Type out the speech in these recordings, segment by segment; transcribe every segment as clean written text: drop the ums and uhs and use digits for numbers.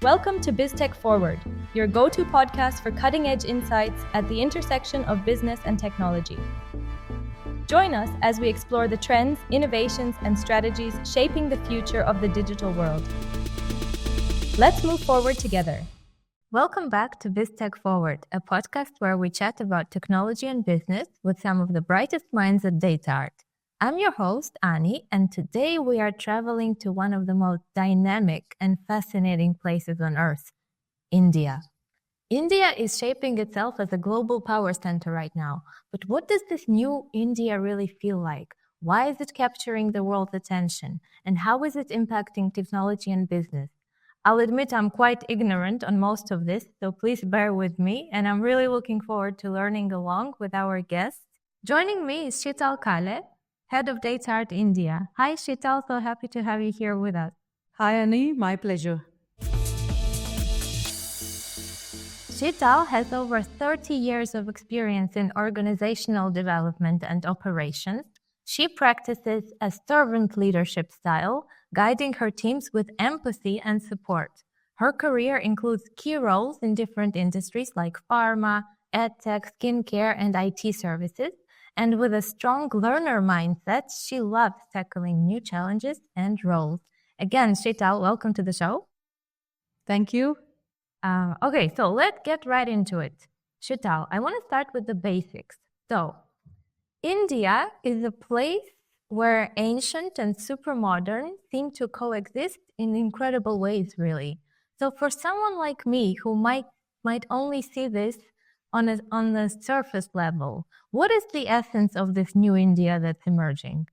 Welcome to BizTech Forward, your go-to podcast for cutting-edge insights at the intersection of business and technology. Join us as we explore the trends, innovations, and strategies shaping the future of the digital world. Let's move forward together. Welcome back to BizTech Forward, a podcast where we chat about technology and business with some of the brightest minds at DataArt. I'm your host, Ani, and today we are traveling to one of the most dynamic and fascinating places on Earth, India. India is shaping itself as a global power center right now. But what does this new India really feel like? Why is it capturing the world's attention? And how is it impacting technology and business? I'll admit I'm quite ignorant on most of this, so please bear with me, and I'm really looking forward to learning along with our guests. Joining me is Sheetal Kale, Head of DataArt India. Hi Sheetal, so happy to have you here with us. Hi Annie, my pleasure. Sheetal has over 30 years of experience in organizational development and operations. She practices a servant leadership style, guiding her teams with empathy and support. Her career includes key roles in different industries like pharma, edtech, skincare, and IT services. And with a strong learner mindset, she loves tackling new challenges and roles. Again, Sheetal, welcome to the show. Thank you. Okay, so let's get right into it. Sheetal, I want to start with the basics. So, India is a place where ancient and super modern seem to coexist in incredible ways, really. So for someone like me who might only see this on the surface level, what is the essence of this new India that's emerging?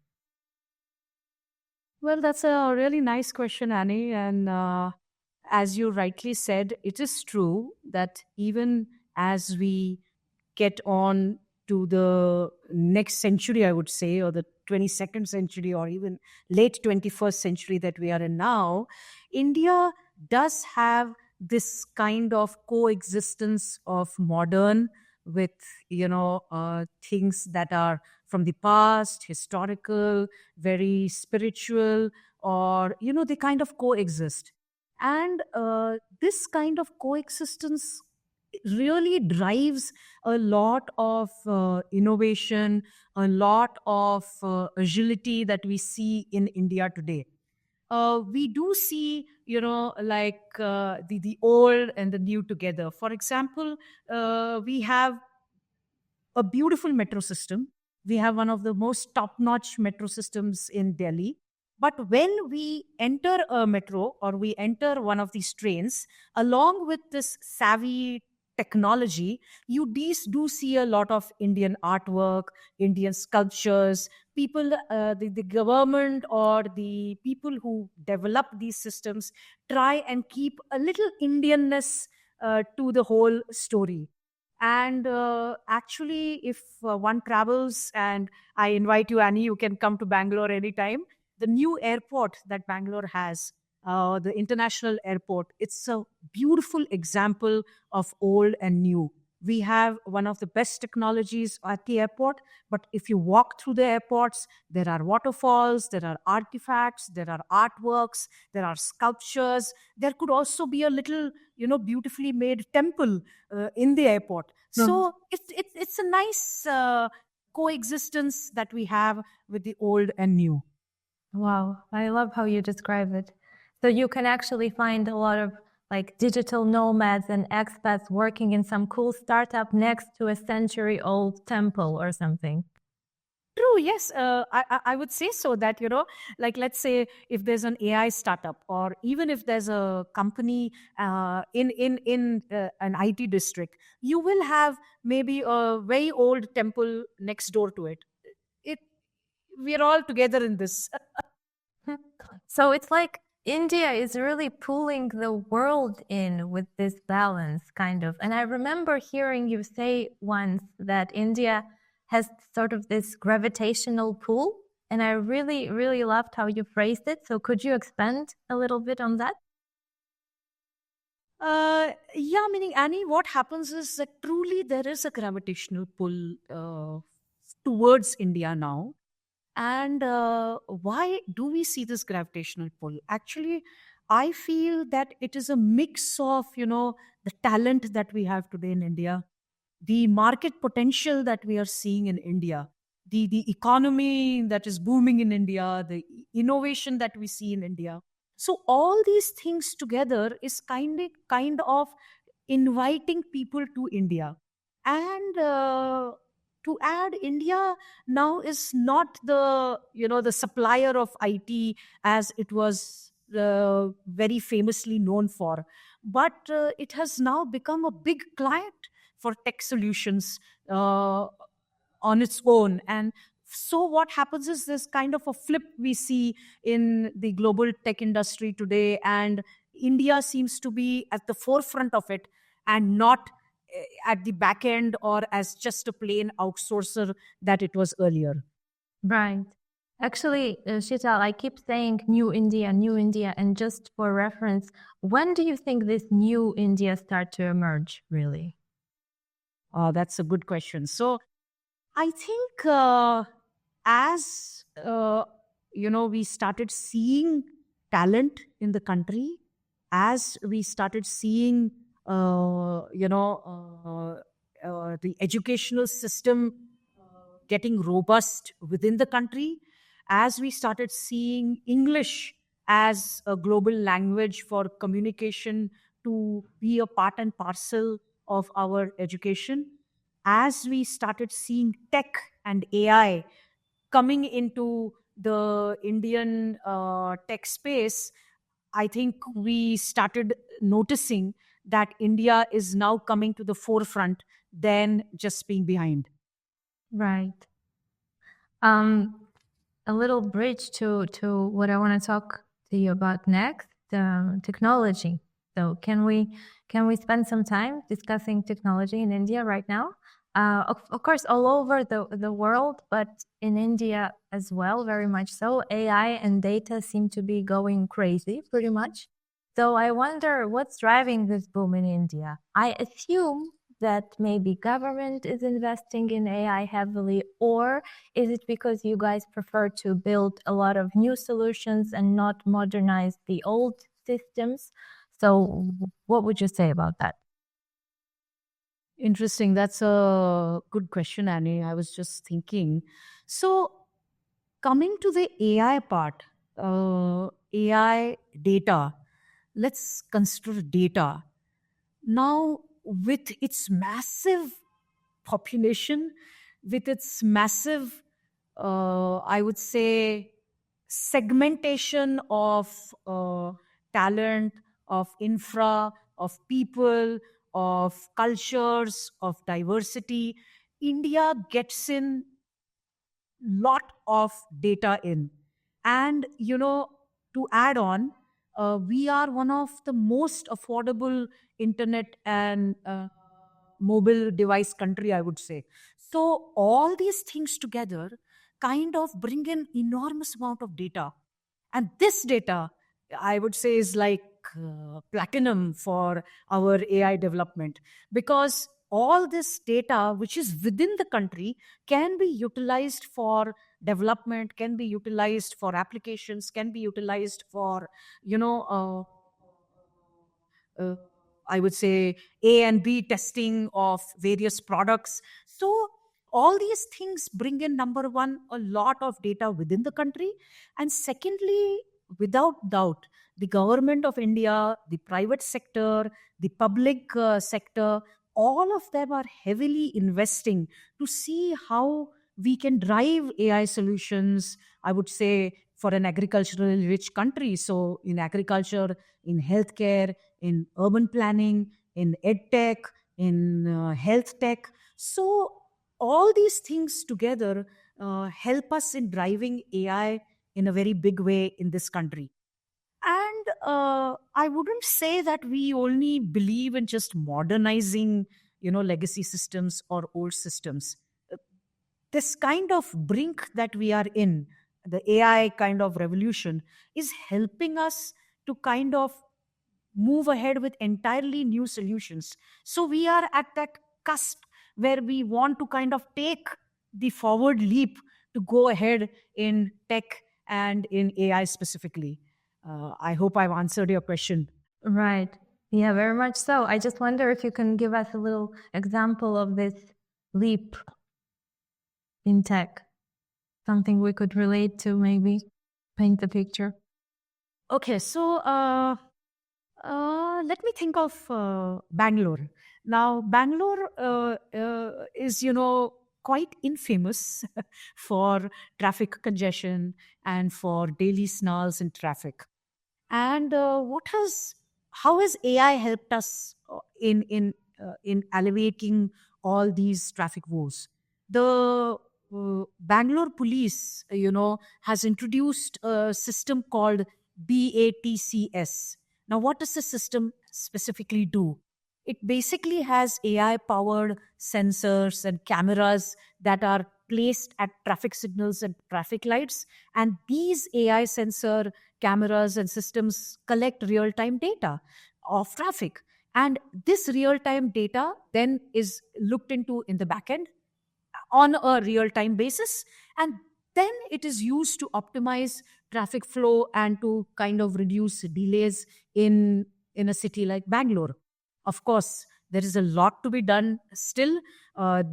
Well, that's a really nice question, Annie. And as you rightly said, it is true that even as we get on to the next century, I would say, or the 22nd century, or even late 21st century that we are in now, India does have this kind of coexistence of modern with, things that are from the past, historical, very spiritual, or, they kind of coexist. And this kind of coexistence really drives a lot of innovation, a lot of agility that we see in India today. We do see, the old and the new together. For example, we have a beautiful metro system. We have one of the most top-notch metro systems in Delhi. But when we enter a metro or we enter one of these trains, along with this savvy technology, you do see a lot of Indian artwork, Indian sculptures. People, the government or the people who develop these systems try and keep a little Indianness to the whole story. And actually, if one travels, and I invite you, Annie, you can come to Bangalore anytime. The new airport that Bangalore has, the international airport, it's a beautiful example of old and new. We have one of the best technologies at the airport, but if you walk through the airports, there are waterfalls, there are artifacts, there are artworks, there are sculptures. There could also be a little, beautifully made temple in the airport. So it's a nice coexistence that we have with the old and new. Wow, I love how you describe it. So you can actually find a lot of like digital nomads and expats working in some cool startup next to a century-old temple or something. True, yes. I would say so that, like let's say if there's an AI startup or even if there's a company in an IT district, you will have maybe a very old temple next door to it. It we're all together in this. So it's like India is really pulling the world in with this balance, kind of. And I remember hearing you say once that India has sort of this gravitational pull. And I really, really loved how you phrased it. So could you expand a little bit on that? Yeah, meaning Annie, what happens is that truly there is a gravitational pull towards India now. And why do we see this gravitational pull? Actually, I feel that it is a mix of, the talent that we have today in India, the market potential that we are seeing in India, the economy that is booming in India, the innovation that we see in India. So all these things together is kind of inviting people to India. And to add, India now is not the supplier of IT as it was very famously known for, but it has now become a big client for tech solutions on its own. And so what happens is this kind of a flip we see in the global tech industry today, and India seems to be at the forefront of it, and not at the back end or as just a plain outsourcer that it was earlier. Right. Actually, Sheetal, I keep saying New India, and just for reference, when do you think this new India start to emerge, really? That's a good question. So I think as we started seeing talent in the country, as we started seeing the educational system getting robust within the country, as we started seeing English as a global language for communication to be a part and parcel of our education, as we started seeing tech and AI coming into the Indian tech space, I think we started noticing that India is now coming to the forefront than just being behind. Right. Um, a little bridge to what I want to talk to you about next, technology. So can we spend some time discussing technology in India right now? Of course, all over the world, but in India as well, very much so. AI and data seem to be going crazy, pretty much. So I wonder what's driving this boom in India. I assume that maybe government is investing in AI heavily, or is it because you guys prefer to build a lot of new solutions and not modernize the old systems? So, what would you say about that? Interesting. That's a good question, Annie. I was just thinking. So, coming to the AI part, AI data, let's consider data. Now, with its massive population, with its massive, I would say, segmentation of talent, of infra, of people, of cultures, of diversity, India gets in lot of data in. And to add on, we are one of the most affordable internet and mobile device country, I would say. So all these things together kind of bring an enormous amount of data, and this data, I would say, is like platinum for our AI development, because all this data which is within the country can be utilized for development, can be utilized for applications, can be utilized for you know uh, uh, I would say A and B testing of various products. So all these things bring in, number one, a lot of data within the country, and secondly, without doubt, the government of India, the private sector, the public sector, all of them are heavily investing to see how we can drive AI solutions, I would say, for an agriculturally rich country. So in agriculture, in healthcare, in urban planning, in ed tech, in health tech. So all these things together help us in driving AI in a very big way in this country. And I wouldn't say that we only believe in just modernizing, legacy systems or old systems. This kind of brink that we are in, the AI kind of revolution, is helping us to kind of move ahead with entirely new solutions. So we are at that cusp where we want to kind of take the forward leap to go ahead in tech and in AI specifically. I hope I've answered your question. Right. Yeah, very much so. I just wonder if you can give us a little example of this leap in tech, something we could relate to, maybe paint the picture. Okay, so let me think of Bangalore. Now, Bangalore is, quite infamous for traffic congestion and for daily snarls in traffic. And how has AI helped us in alleviating all these traffic woes? The Bangalore police, has introduced a system called BATCS. Now, what does the system specifically do? It basically has AI powered sensors and cameras that are placed at traffic signals and traffic lights. And these AI sensor cameras and systems collect real time data of traffic. And this real time data then is looked into in the backend on a real time basis, and then it is used to optimize traffic flow and to kind of reduce delays in a city like Bangalore. Of course, there is a lot to be done still.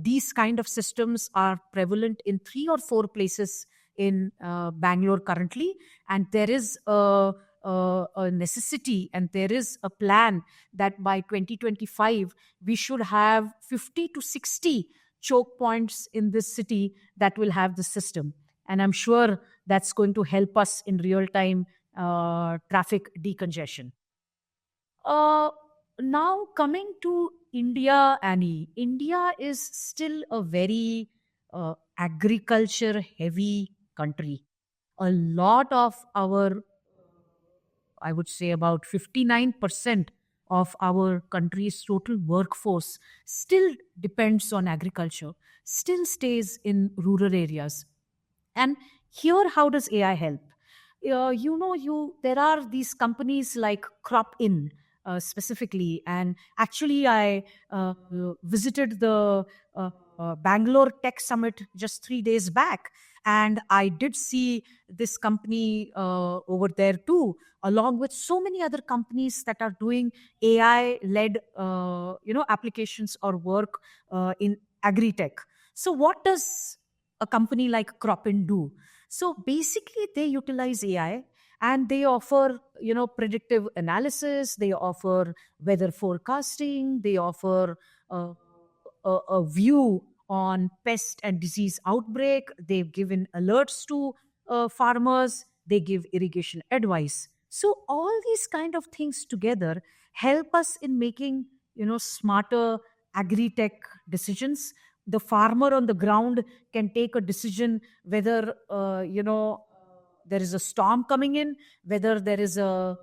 These kind of systems are prevalent in 3 or 4 places in Bangalore currently, and there is a necessity and there is a plan that by 2025 we should have 50 to 60 choke points in this city that will have the system. And I'm sure that's going to help us in real time traffic decongestion. Uh, Now, coming to India, Annie, India is still a very agriculture heavy country. A lot of our, I would say about 59% of our country's total workforce still depends on agriculture, still stays in rural areas. And here, how does AI help? You there are these companies like Crop In specifically, and actually, I visited the Bangalore Tech Summit just 3 days back, and I did see this company over there too, along with so many other companies that are doing AI-led, applications or work in agri-tech. So, what does a company like Cropin do? So basically, they utilize AI and they offer, predictive analysis. They offer weather forecasting. They offer a view on pest and disease outbreak. They've given alerts to farmers. They give irrigation advice. So all these kind of things together help us in making, smarter agri-tech decisions. The farmer on the ground can take a decision whether there is a storm coming in, whether there is a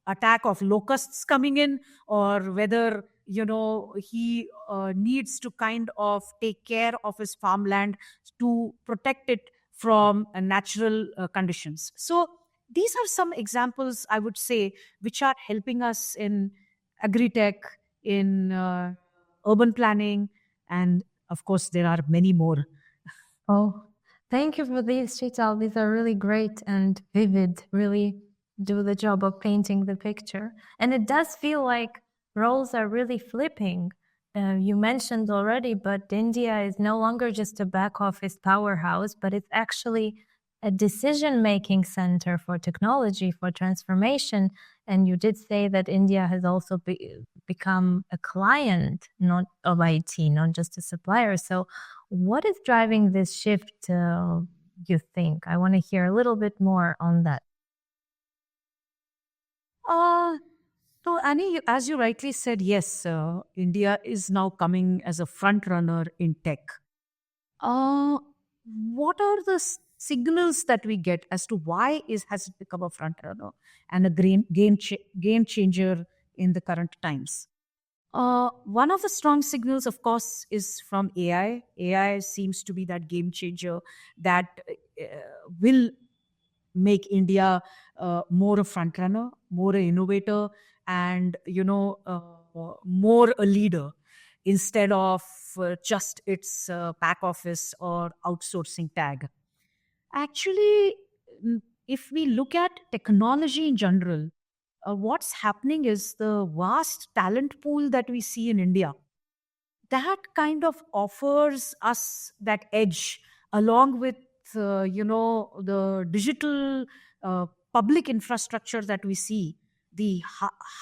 attack of locusts coming in, or whether he needs to kind of take care of his farmland to protect it from natural conditions. So these are some examples, I would say, which are helping us in agri-tech, in urban planning, and of course there are many more. Oh, thank you for these, Sheetal. These are really great and vivid, really do the job of painting the picture. And it does feel like roles are really flipping. You mentioned already, but India is no longer just a back office powerhouse, but it's actually a decision making center for technology, for transformation. And you did say that India has also become a client not of IT, not just a supplier. So, what is driving this shift, you think? I want to hear a little bit more on that. Uh, so, Annie, as you rightly said, yes, India is now coming as a front runner in tech. Uh, what are the signals that we get as to why has it become a front runner and a game changer in the current times? One of the strong signals, of course, is from AI. AI seems to be that game changer that will make India more a front runner, more an innovator, and more a leader instead of just its back office or outsourcing tag. Actually, if we look at technology in general, what's happening is the vast talent pool that we see in India, that kind of offers us that edge, along with the digital public infrastructure that we see, the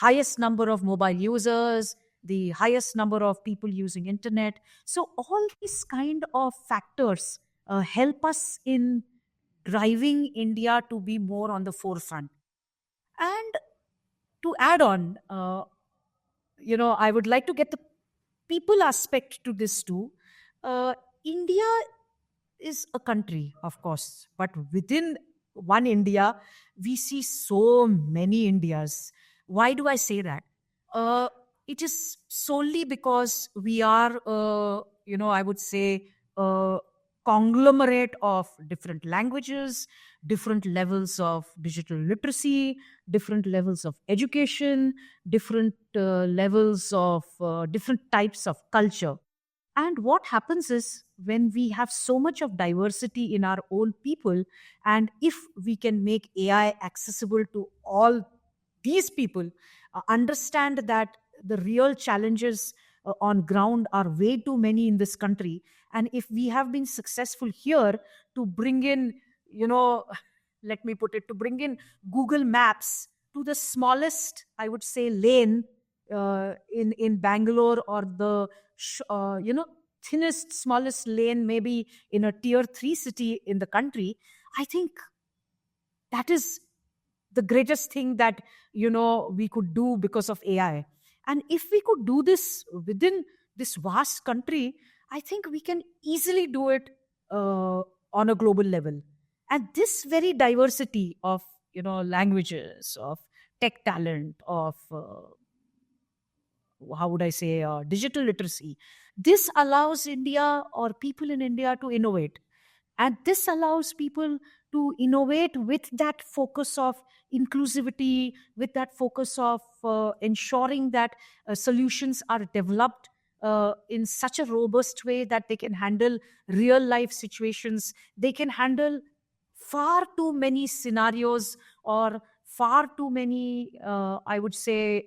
highest number of mobile users, the highest number of people using internet. So all these kind of factors help us in driving India to be more on the forefront. And to add on, I would like to get the people aspect to this too. India is a country, of course, but within one India, we see so many Indias. Why do I say that? Uh, it is solely because we are, I would say, a conglomerate of different languages, different levels of digital literacy, different levels of education, different levels of different types of culture. And what happens is, when we have so much of diversity in our own people, and if we can make AI accessible to all these people, understand that the real challenges on ground are way too many in this country. And if we have been successful here to bring in, you know, let me put it, to bring in Google Maps to the smallest, I would say, lane in Bangalore, or the thinnest, smallest lane maybe in a tier 3 city in the country, I think that is the greatest thing that we could do because of AI. And if we could do this within this vast country, I think we can easily do it on a global level. And this very diversity of languages, of tech talent, of how would I say, digital literacy. This allows India, or people in India, to innovate. And this allows people to innovate with that focus of inclusivity, with that focus of ensuring that solutions are developed in such a robust way that they can handle real life situations. They can handle far too many scenarios, or far too many, I would say,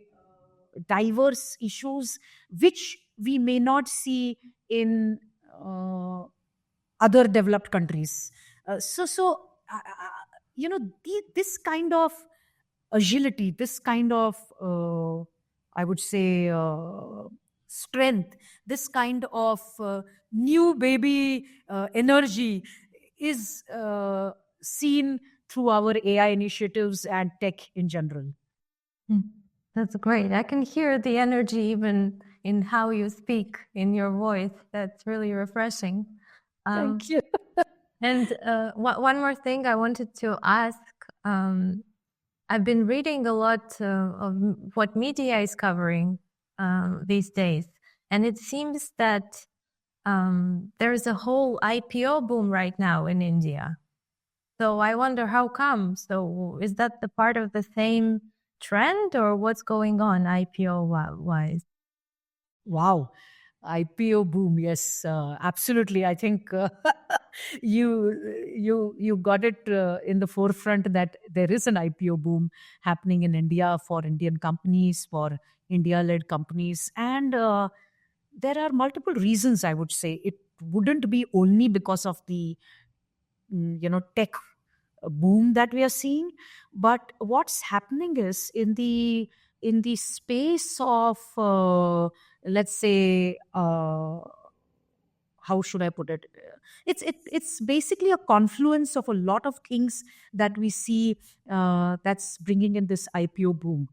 diverse issues which we may not see in other developed countries. This kind of agility, this kind of, I would say, strength, this kind of new baby energy is seen through our AI initiatives and tech in general. That's great. I can hear the energy even in how you speak, in your voice. That's really refreshing. Thank you. And one more thing I wanted to ask. I've been reading a lot of what media is covering these days. And it seems that there is a whole IPO boom right now in India. So I wonder how come. So is that the part of the same trend, or what's going on IPO wise? Wow. IPO boom. Yes, absolutely. I think you got it in the forefront that there is an IPO boom happening in India for Indian companies, for India-led companies, and there are multiple reasons. I would say it wouldn't be only because of the tech boom that we are seeing, but what's happening is, in the space of let's say, how should I put it, it's basically a confluence of a lot of things that we see that's bringing in this IPO boom.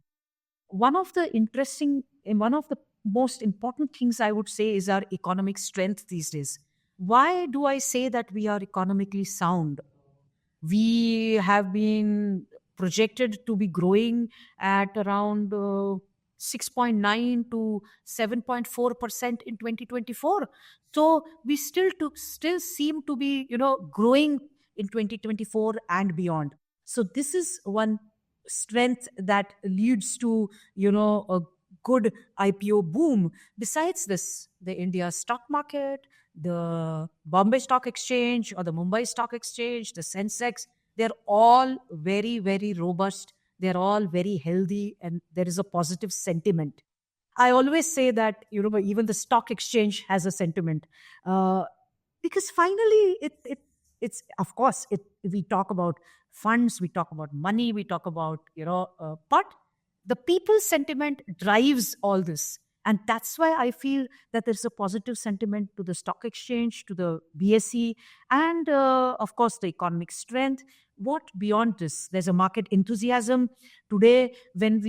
One of the interesting and one of the most important things, I would say, is our economic strength these days. Why do I say that we are economically sound? We have been projected to be growing at around 6.9 to 7.4% in 2024. So we still seem to be growing in 2024 and beyond. So this is one strength that leads to a good IPO boom. Besides this, the India stock market, the Bombay Stock Exchange or the Mumbai Stock Exchange, the Sensex, they're all very, very robust. They're all very healthy, and there is a positive sentiment. I always say that, even the stock exchange has a sentiment. Because finally, it's, of course, we talk about funds, we talk about money, we talk about, but the people's sentiment drives all this. And that's why I feel that there's a positive sentiment to the stock exchange, to the BSE, and of course, the economic strength. What beyond this? There's a market enthusiasm. Today, when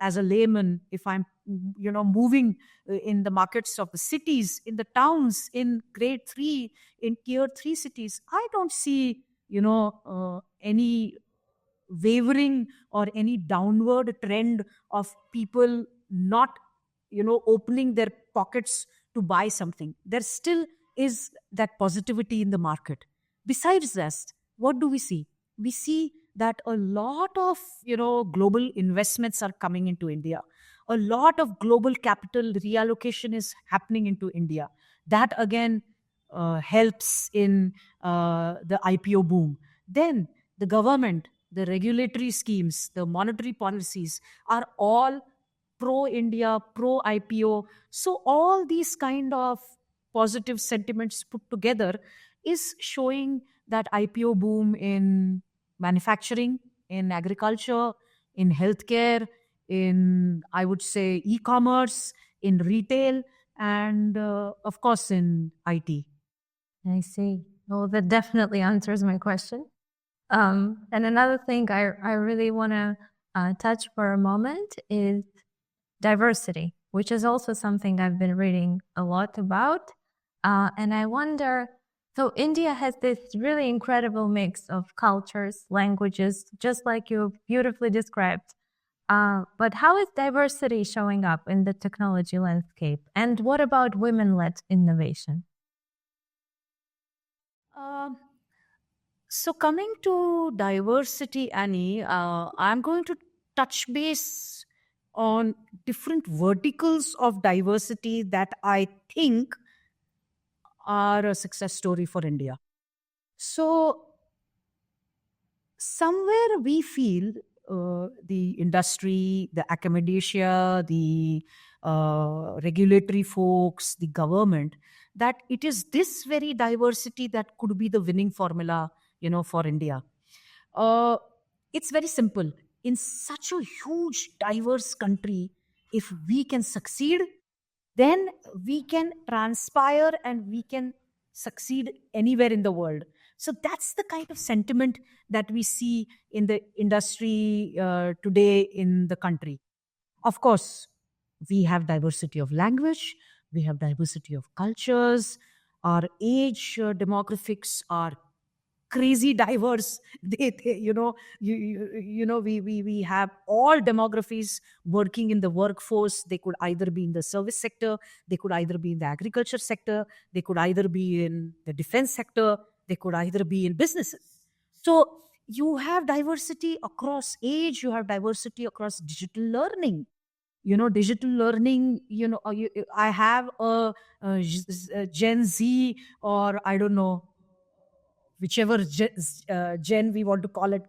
as a layman, if I'm, moving in the markets of the cities, in the towns, in grade 3, in tier 3 cities, I don't see, any wavering or any downward trend of people not, opening their pockets to buy something. There still is that positivity in the market. Besides that, what do we see? We see that a lot of, global investments are coming into India. A lot of global capital reallocation is happening into India. That again helps in the IPO boom. Then the government, the regulatory schemes, the monetary policies are all pro India, pro IPO. So all these kind of positive sentiments put together is showing that IPO boom in manufacturing, in agriculture, in healthcare, in, I would say, e-commerce, in retail, and of course in IT. I see. Well, that definitely answers my question. And another thing I really want to touch for a moment is diversity, which is also something I've been reading a lot about. And I wonder, so India has this really incredible mix of cultures, languages, just like you beautifully described. But how is diversity showing up in the technology landscape? And what about women-led innovation? Um, so coming to diversity, Annie, I'm going to touch base on different verticals of diversity that I think are a success story for India. So somewhere we feel the industry, the academia, the regulatory folks, the government, that it is this very diversity that could be the winning formula, for India. Uh, it's very simple. In such a huge, diverse country, if we can succeed, then we can transpire and we can succeed anywhere in the world. So that's the kind of sentiment that we see in the industry today in the country. Of course, we have diversity of language, we have diversity of cultures, our age demographics are crazy diverse. We have all demographies working in the workforce. They could either be in the service sector, they could either be in the agriculture sector, they could either be in the defense sector, they could either be in businesses. So you have diversity across age, you have diversity across digital learning. Digital learning, I have a Gen Z, or I don't know, whichever gen we want to call it.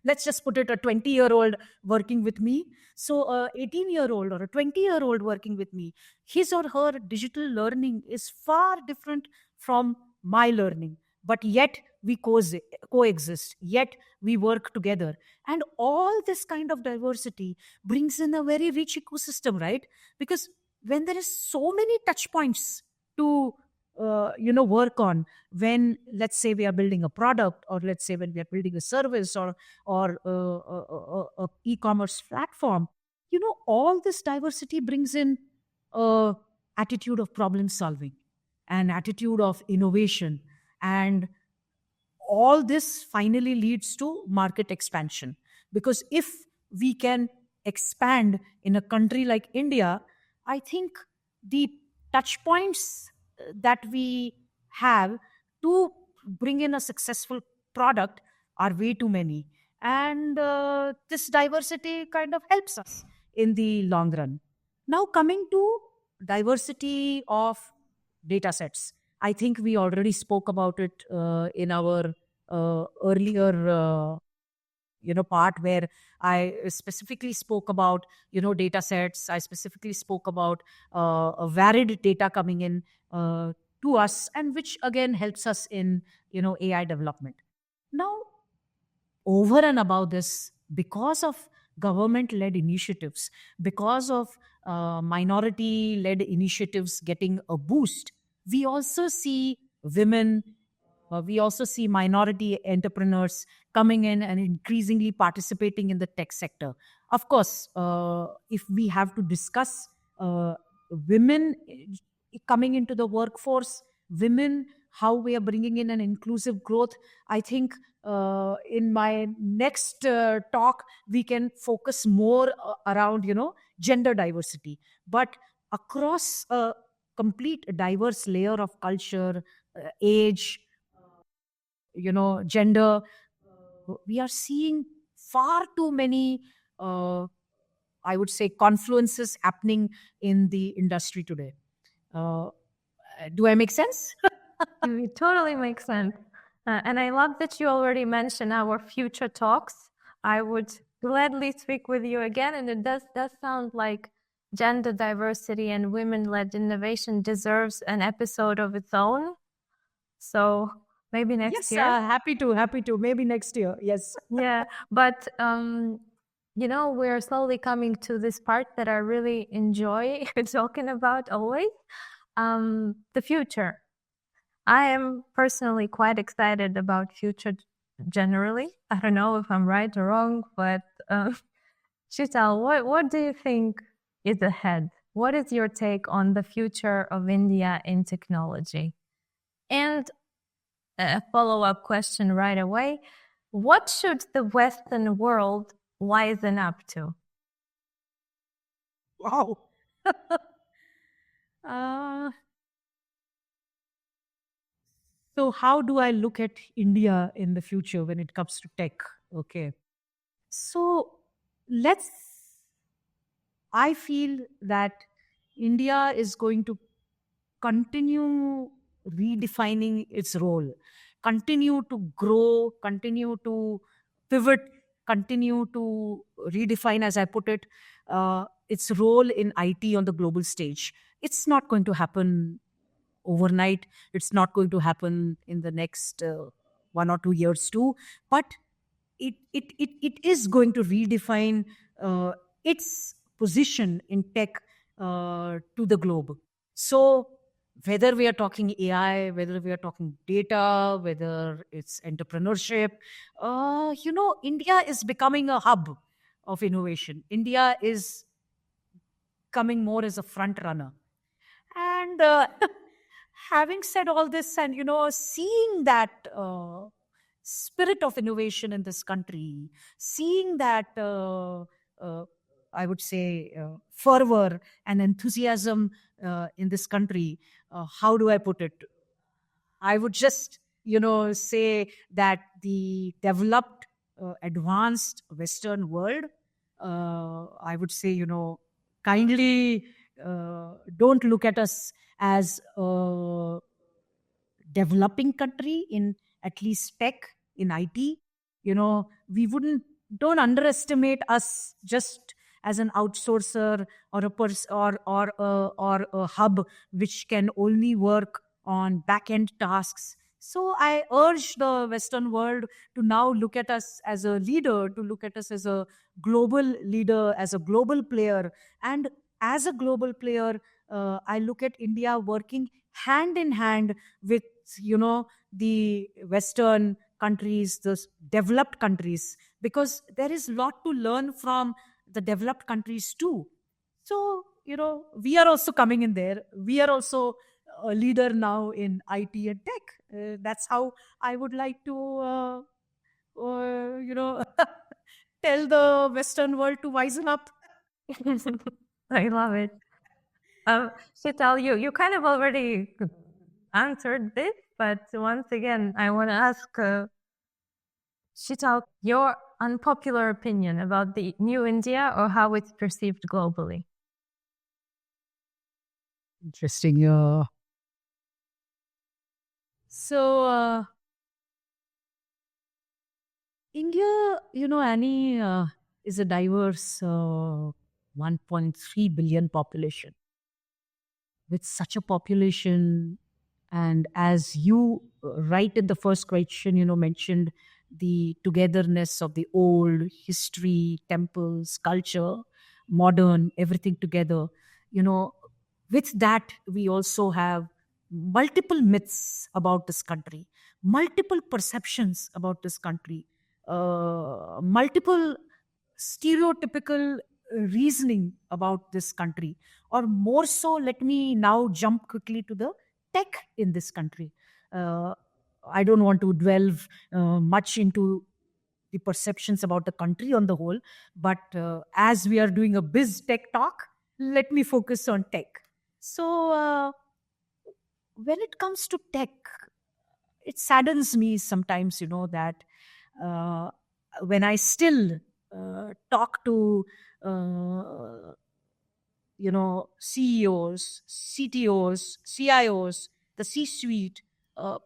Let's just put it a 20-year-old working with me. So a 18-year-old or a 20-year-old working with me, his or her digital learning is far different from my learning. But yet we coexist, yet we work together. And all this kind of diversity brings in a very rich ecosystem, right? Because when there is so many touch points to work on, when let's say we are building a product, or let's say when we are building a service, or a e-commerce platform, all this diversity brings in a attitude of problem solving, an attitude of innovation, and all this finally leads to market expansion. Because if we can expand in a country like India, I think the touch points that we have to bring in a successful product are way too many. And this diversity kind of helps us in the long run. Now, coming to diversity of data sets, I think we already spoke about it in our earlier part where I specifically spoke about data sets. I specifically spoke about a varied data coming in to us, and which again helps us in AI development. Now, over and above this, because of government led initiatives, because of minority led initiatives getting a boost, we also see women, we also see minority entrepreneurs coming in and increasingly participating in the tech sector. Of course, if we have to discuss women coming into the workforce, women, how we are bringing in an inclusive growth, I think in my next talk we can focus more around gender diversity, but across a complete diverse layer of culture, age, gender, we are seeing far too many I would say confluences happening in the industry today. uh, do I make sense? It totally makes sense. And I love that you already mentioned our future talks. I would gladly speak with you again. And it does sound like gender diversity and women led innovation deserves an episode of its own. So maybe next Yes, year. happy to maybe next year. Yes. Yeah. But, we're slowly coming to this part that I really enjoy talking about always, the future. I am personally quite excited about future generally. I don't know if I'm right or wrong, but Sheetal, what do you think is ahead? What is your take on the future of India in technology? And a follow-up question right away. What should the Western world wisen up to? Wow. uh, so how do I look at India in the future when it comes to tech? Okay. So let's, I feel that India is going to continue redefining its role, continue to grow, continue to pivot, continue to redefine, as I put it, its role in IT on the global stage. It's not going to happen overnight. It's not going to happen in the next 1 or 2 years too. But it is going to redefine its position in tech to the globe. So whether we are talking AI, whether we are talking data, whether it's entrepreneurship, India is becoming a hub of innovation. India is coming more as a front runner. And having said all this, and seeing that spirit of innovation in this country, seeing that I would say fervor and enthusiasm in this country, how do I put it? I would just, say that the developed, advanced Western world, I would say, kindly don't look at us as a developing country in at least tech, in IT. We wouldn't, don't underestimate us just as an outsourcer or or a hub which can only work on back end tasks. So I urge the Western world to now look at us as a leader, to look at us as a global leader, as a global player. And as a global player, I look at India working hand in hand with the Western countries, the developed countries, because there is a lot to learn from the developed countries too. So we are also coming in there. We are also a leader now in IT and tech. That's how I would like to tell the Western world to wisen up. I love it. Sheetal, you kind of already answered this, but once again, I want to ask Sheetal your unpopular opinion about the new India or how it's perceived globally. Interesting. So India, Annie, is a diverse 1.3 billion population. With such a population, and as you right in the first question, mentioned the togetherness of the old history, temples, culture, modern, everything together. You know, with that, we also have multiple myths about this country, multiple perceptions about this country, multiple stereotypical reasoning about this country. Or more so, let me now jump quickly to the tech in this country. uh, I don't want to delve much into the perceptions about the country on the whole, but as we are doing a biz tech talk, let me focus on tech. So when it comes to tech, it saddens me sometimes, that uh, when I still talk to uh, CEOs, CTOs, CIOs, the C suite,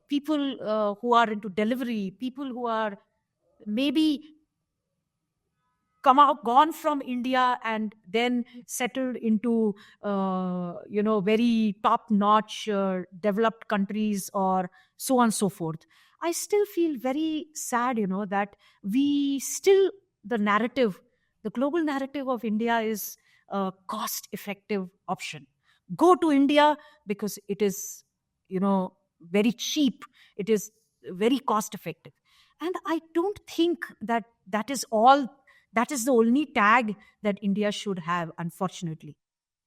people who are into delivery, people who are maybe gone from India and then settled into very top notch developed countries, or so on and so forth. I still feel very sad, that we still, the narrative, the global narrative of India is a cost effective option. Go to India because it is, very cheap. It is very cost effective. And I don't think that that is the only tag that India should have, unfortunately.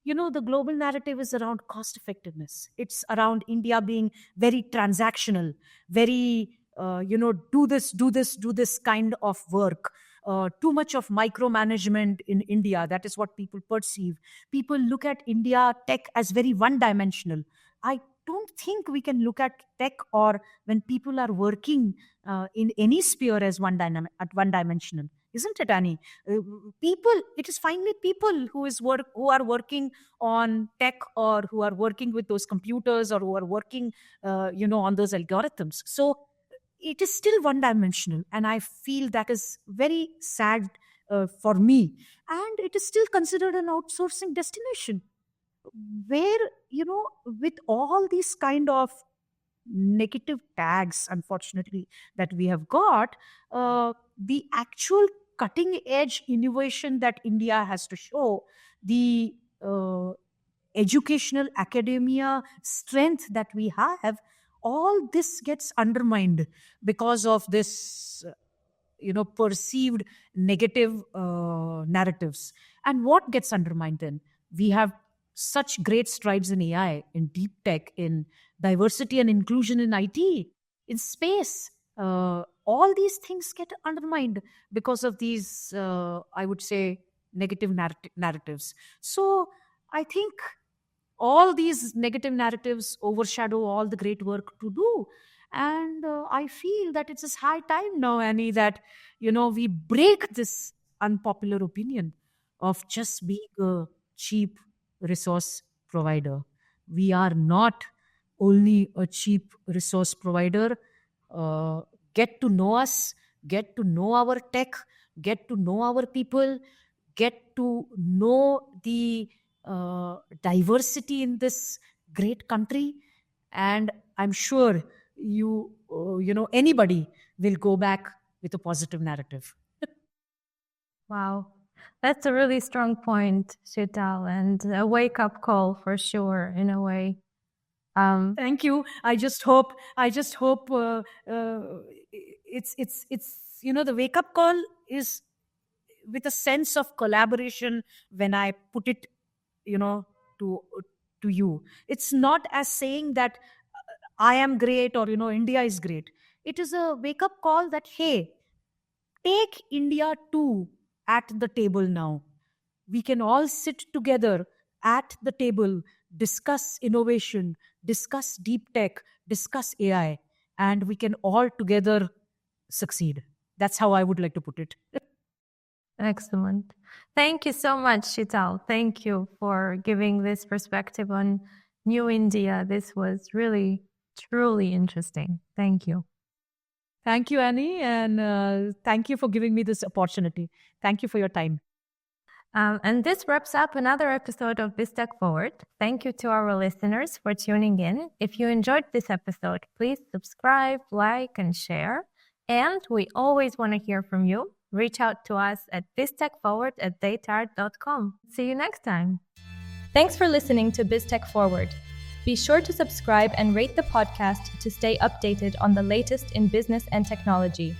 The global narrative is around cost effectiveness. It's around India being very transactional, very, do this kind of work. Too much of micromanagement in India. That is what people perceive. People look at India tech as very one dimensional. I don't think we can look at tech, or when people are working in any sphere, as one dimensional, isn't it, Annie? People, it is finally people who are working on tech, or who are working with those computers, or who are working on those algorithms. So it is still one dimensional, and I feel that is very sad for me. And it is still considered an outsourcing destination, where, with all these kind of negative tags, unfortunately, that we have got, the actual cutting edge innovation that India has to show, the educational academia strength that we have, all this gets undermined because of this perceived negative narratives. And what gets undermined then? We have such great strides in AI, in deep tech, in diversity and inclusion, in IT, in space. All these things get undermined because of these, I would say, negative narratives. So I think all these negative narratives overshadow all the great work to do. And I feel that it's high time now, Annie, that we break this unpopular opinion of just being a cheap resource provider. We are not only a cheap resource provider. uh, get to know us, get to know our tech, get to know our people, get to know the diversity in this great country. And I'm sure anybody will go back with a positive narrative. Wow. That's a really strong point, Sheetal, and a wake up call for sure, in a way. Thank you. I just hope it's the wake up call is with a sense of collaboration. When I put it, to you, it's not as saying that I am great, or India is great. It is a wake up call that, hey, take India too at the table now. We can all sit together at the table, discuss innovation, discuss deep tech, discuss AI, and we can all together succeed. That's how I would like to put it. Excellent. Thank you so much, Sheetal. Thank you for giving this perspective on New India. This was really, truly interesting. Thank you. Thank you, Annie, and thank you for giving me this opportunity. Thank you for your time. And this wraps up another episode of BizTech Forward. Thank you to our listeners for tuning in. If you enjoyed this episode, please subscribe, like, and share. And we always want to hear from you. Reach out to us at biztechforward@dataart.com. See you next time. Thanks for listening to BizTech Forward. Be sure to subscribe and rate the podcast to stay updated on the latest in business and technology.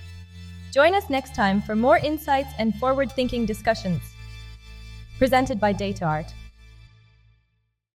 Join us next time for more insights and forward-thinking discussions. Presented by DataArt.